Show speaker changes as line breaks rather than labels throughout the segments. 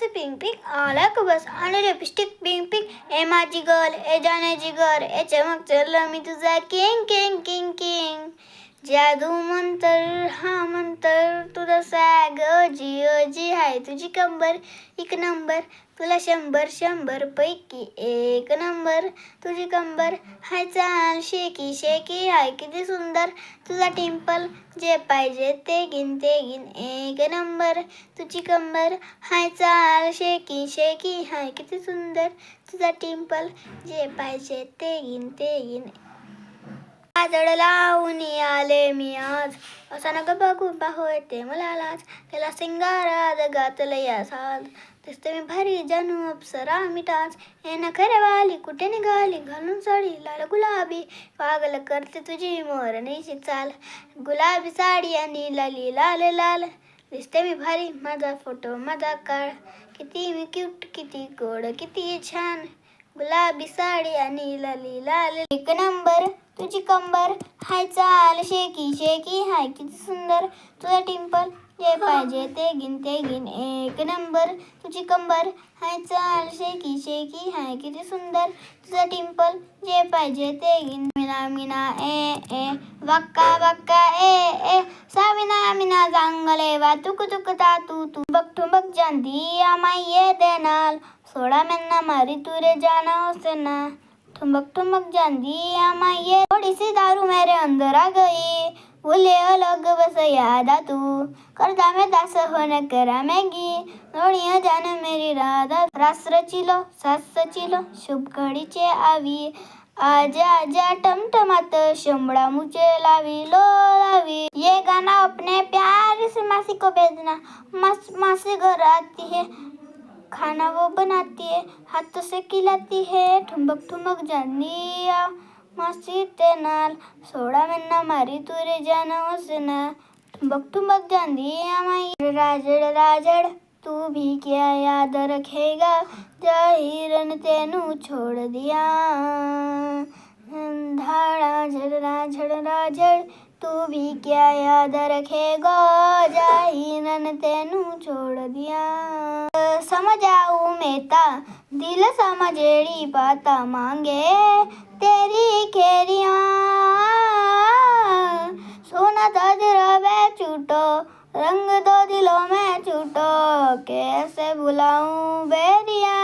से pink pink आला को बस आणि लिपस्टिक पिंक पिंक ए माझी गर्ल ए जाने जिगर ए चमक चल मी तुझा किंग किंग किंग किंग जादू मंतर हा मंतर तुझा सॅग जी हाय तुझी कंबर एक नंबर तुला 100 पैकी एक नंबर तुझी कंबर हाय चाल शेकी शेकी हाय किती सुंदर तुझा टिम्पल जे पाहिजे ते गिन एक नंबर तुझी कंबर हाय चाल शेकी शेकी हाय किती सुंदर तुझा टिम्पल जे पाहिजे ते गिन काजळ लावून आले मी आज असा नग बघून पाहू येते मला लाज त्याला सिंगारात घातलं या साज दिसते मी भारी जानू अप्सरा मिठाच हे नखरेवाली कुठे निघाली घालून साडी लाल गुलाबी पागल करते तुझी मोरणीची चाल गुलाबी साडी आणि लाली लाल लाल दिसते मी भारी माझा फोटो माझा काळ किती मी क्यूट किती गोड किती छान गुलाबी साडी आणि लाली लाल एक नंबर तुझी कंबर हाय चाल शेकी शेकी हाय किती सुंदर तुझा टिम्पल जे पाहिजे ते गिन एक नंबर तुझी कंबर हाय चाल शेकी शेकी हाय किती सुंदर तुझा टिम्पल जे पाहिजे ते गिन मीना मीना ए वक्का वक्का ए सामिना मीना जांगले वा तुक तातू ठुंबक जांदी आमाये देनाल सोडा मेन्ना मारी तुरे जाना होसेना ठुमक जांदी आमाये थोड़ी सी दारू मेरे अंदर आ गई बोले अलग बस याद आ तू करदा में दास होने करा मैगी नोड़िया जाने मेरी राधा रास रचिलो सास सचिलो शुभ घडीचे आवी आजा आजा टमटमात शंबड़ा मुझे लावी ये गाना अपने प्यार से मासी को भेजना मासी घर आती है खाना वो बनाती है हाथों से खिलाती है ठुमक जानी मासी ते नाल सोडा मेन्ना मारी तुरे जाना होसना ठुमक जानी आमाई राजड़ तू भी क्या याद रखेगा जाहिरन तेनू छोड़ दिया राजड़ तू भी क्या याद रखेगा जाहिरन तेनू छोड़ दिया समझाऊ मेता दिल समझेड़ी पाता मांगे तेरी खेरिया सोना दजरा वे छूटो रंग दो दिलों में छूटो कैसे बुलाऊं बेरिया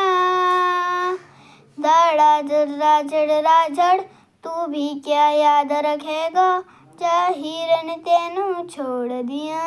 राजड़ तू भी क्या याद रखेगा जाहिरन तेनू छोड़ दिया